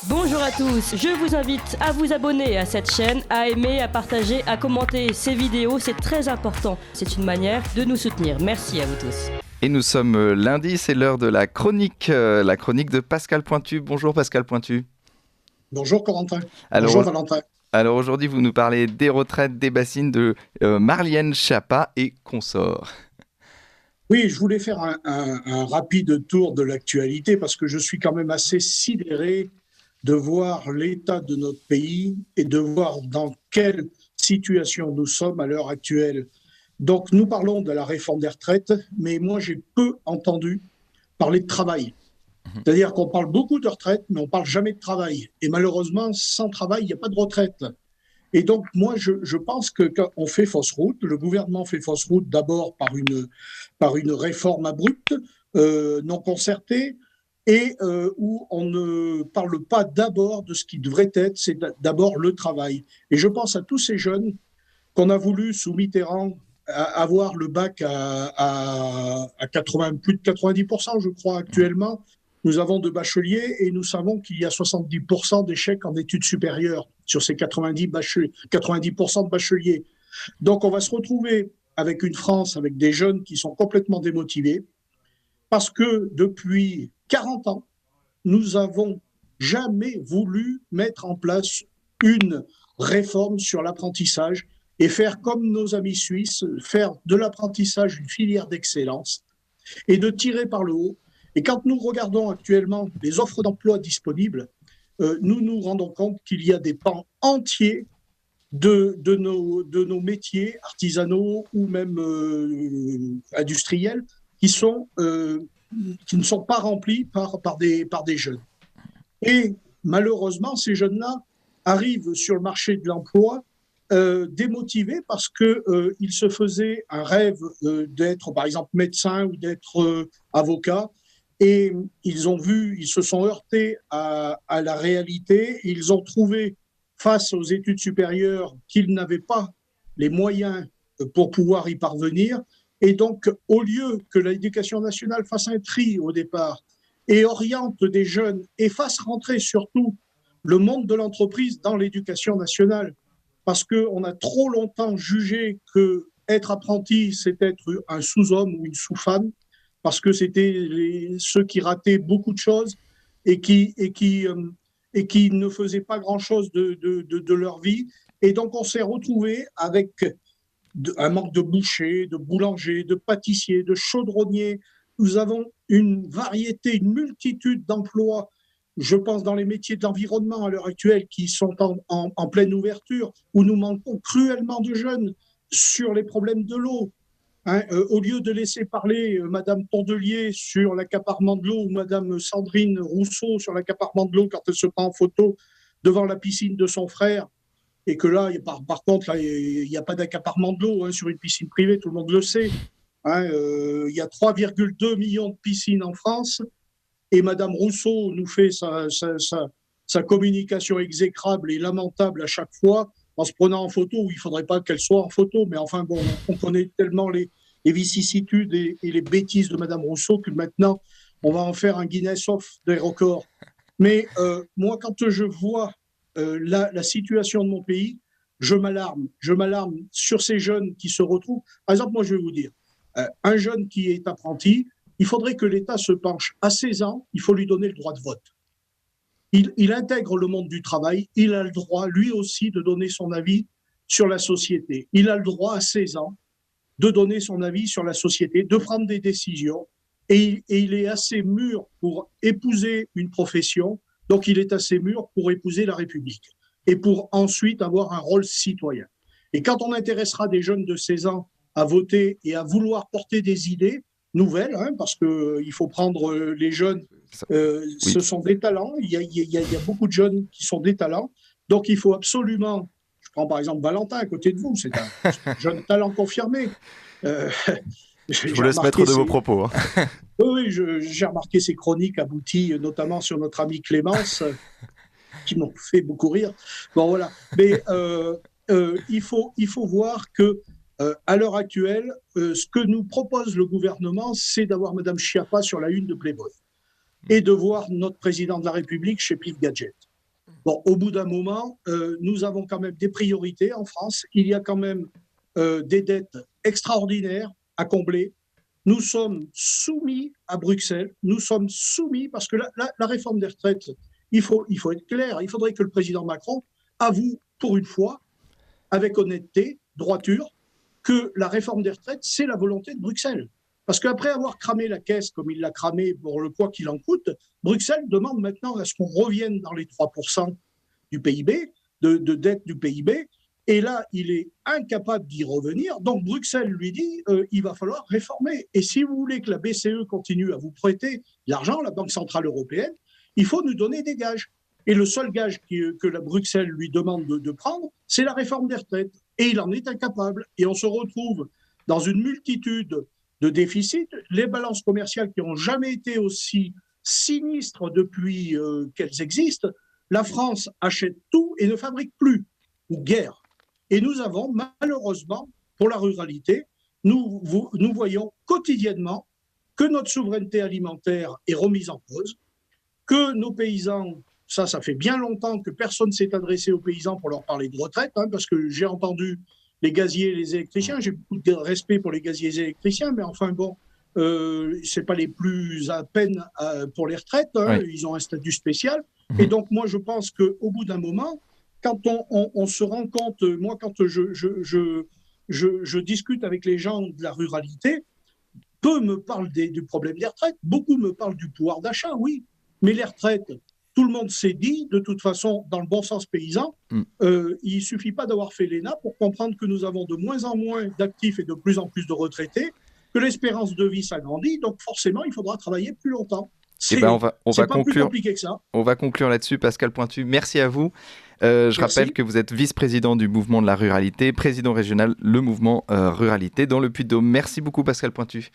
Bonjour à tous, je vous invite à vous abonner à cette chaîne, à aimer, à partager, à commenter ces vidéos, c'est très important. C'est une manière de nous soutenir. Merci à vous tous. Et nous sommes lundi, c'est l'heure de la chronique de Pascal Pointu. Bonjour Pascal Pointu. Bonjour Corentin. Alors, Bonjour Valentin. Alors aujourd'hui, vous nous parlez des retraites des bassines de Marlène Schiappa et consorts. Oui, je voulais faire un rapide tour de l'actualité parce que je suis quand même assez sidéré de voir l'état de notre pays et de voir dans quelle situation nous sommes à l'heure actuelle. Donc nous parlons de la réforme des retraites, mais moi j'ai peu entendu parler de travail. C'est-à-dire qu'on parle beaucoup de retraite, mais on parle jamais de travail. Et malheureusement, sans travail, il n'y a pas de retraite. Et donc, moi, je pense qu'on fait fausse route. Le gouvernement fait fausse route d'abord par une réforme abrupte, non concertée, et où on ne parle pas d'abord de ce qui devrait être, c'est d'abord le travail. Et je pense à tous ces jeunes qu'on a voulu, sous Mitterrand, avoir le bac à 80, plus de 90%, je crois, actuellement. Nous avons de bacheliers et nous savons qu'il y a 70% d'échecs en études supérieures sur ces 90% de bacheliers. Donc on va se retrouver avec une France, avec des jeunes qui sont complètement démotivés, parce que depuis 40 ans, nous n'avons jamais voulu mettre en place une réforme sur l'apprentissage et faire comme nos amis suisses, faire de l'apprentissage une filière d'excellence et de tirer par le haut. Et quand nous regardons actuellement les offres d'emploi disponibles, nous nous rendons compte qu'il y a des pans entiers de nos métiers artisanaux ou même industriels qui ne sont pas remplis par des jeunes. Et malheureusement, ces jeunes-là arrivent sur le marché de l'emploi démotivés parce qu'ils se faisaient un rêve d'être, par exemple, médecin ou d'être avocat. Et ils se sont heurtés à la réalité. Ils ont trouvé, face aux études supérieures, qu'ils n'avaient pas les moyens pour pouvoir y parvenir. Et donc, au lieu que l'éducation nationale fasse un tri au départ et oriente des jeunes et fasse rentrer surtout le monde de l'entreprise dans l'éducation nationale, parce qu'on a trop longtemps jugé que être apprenti, c'est être un sous-homme ou une sous-femme, parce que c'était ceux qui rataient beaucoup de choses et qui ne faisaient pas grand-chose de leur vie. Et donc, on s'est retrouvé avec un manque de bouchers, de boulangers, de pâtissiers, de chaudronniers. Nous avons une variété, une multitude d'emplois, je pense dans les métiers de l'environnement à l'heure actuelle, qui sont en pleine ouverture, où nous manquons cruellement de jeunes sur les problèmes de l'eau. Au lieu de laisser parler Madame Tondelier sur l'accaparement de l'eau ou Madame Sandrine Rousseau sur l'accaparement de l'eau quand elle se prend en photo devant la piscine de son frère, et que là, par contre, il n'y a pas d'accaparement de l'eau sur une piscine privée, tout le monde le sait. Il y a 3,2 millions de piscines en France, et Madame Rousseau nous fait sa communication exécrable et lamentable à chaque fois, en se prenant en photo où il ne faudrait pas qu'elle soit en photo. Mais enfin, bon, on connaît tellement les vicissitudes et les bêtises de Madame Rousseau que maintenant, on va en faire un Guinness des records. Mais moi, quand je vois la situation de mon pays, je m'alarme. Je m'alarme sur ces jeunes qui se retrouvent. Par exemple, moi, je vais vous dire, un jeune qui est apprenti, il faudrait que l'État se penche à 16 ans, il faut lui donner le droit de vote. Il intègre le monde du travail, il a le droit, lui aussi, de donner son avis sur la société. Il a le droit, à 16 ans, de donner son avis sur la société, de prendre des décisions, et il est assez mûr pour épouser une profession, donc il est assez mûr pour épouser la République, et pour ensuite avoir un rôle citoyen. Et quand on intéressera des jeunes de 16 ans à voter et à vouloir porter des idées nouvelles, parce qu'il faut prendre les jeunes, ce sont des talents, il y a beaucoup de jeunes qui sont des talents, donc il faut absolument, je prends par exemple Valentin à côté de vous, c'est un jeune talent confirmé. Je vous laisse mettre de vos propos. Oui, j'ai remarqué ces chroniques abouties, notamment sur notre ami Clémence, qui m'ont fait beaucoup rire. Bon, voilà. Mais il faut voir que à l'heure actuelle, ce que nous propose le gouvernement, c'est d'avoir Madame Schiappa sur la une de Playboy et de voir notre président de la République chez Pif Gadget. Bon, au bout d'un moment, nous avons quand même des priorités en France. Il y a quand même des dettes extraordinaires à combler. Nous sommes soumis à Bruxelles. Nous sommes soumis parce que la réforme des retraites, il faut être clair. Il faudrait que le président Macron avoue pour une fois, avec honnêteté, droiture, que la réforme des retraites, c'est la volonté de Bruxelles. Parce qu'après avoir cramé la caisse comme il l'a cramé pour le quoi qu'il en coûte, Bruxelles demande maintenant à ce qu'on revienne dans les 3% du PIB, de dette du PIB, et là, il est incapable d'y revenir. Donc Bruxelles lui dit, il va falloir réformer. Et si vous voulez que la BCE continue à vous prêter l'argent, la Banque Centrale Européenne, il faut nous donner des gages. Et le seul gage que la Bruxelles lui demande de prendre, c'est la réforme des retraites. Et il en est incapable. Et on se retrouve dans une multitude de déficits. Les balances commerciales qui n'ont jamais été aussi sinistres depuis qu'elles existent. La France achète tout et ne fabrique plus, ou guère. Et nous avons, malheureusement, pour la ruralité, nous voyons quotidiennement que notre souveraineté alimentaire est remise en cause, que nos paysans, ça fait bien longtemps que personne ne s'est adressé aux paysans pour leur parler de retraite, parce que j'ai entendu les gaziers et les électriciens, j'ai beaucoup de respect pour les gaziers et les électriciens, mais enfin bon, c'est pas les plus à peine pour les retraites, Oui. Ils ont un statut spécial. Et donc moi je pense qu'au bout d'un moment, quand on se rend compte, moi quand je discute avec les gens de la ruralité, peu me parlent du problème des retraites, beaucoup me parlent du pouvoir d'achat, oui, mais les retraites, tout le monde s'est dit, de toute façon, dans le bon sens paysan, il ne suffit pas d'avoir fait l'ENA pour comprendre que nous avons de moins en moins d'actifs et de plus en plus de retraités, que l'espérance de vie s'agrandit, donc forcément, il faudra travailler plus longtemps. Eh ben, on va pas plus conclure. compliqué que ça. On va conclure là-dessus, Pascal Pointu. Merci à vous. Je rappelle que vous êtes vice-président du mouvement de la ruralité, président régional, le mouvement ruralité dans le Puy-de-Dôme. Merci beaucoup, Pascal Pointu.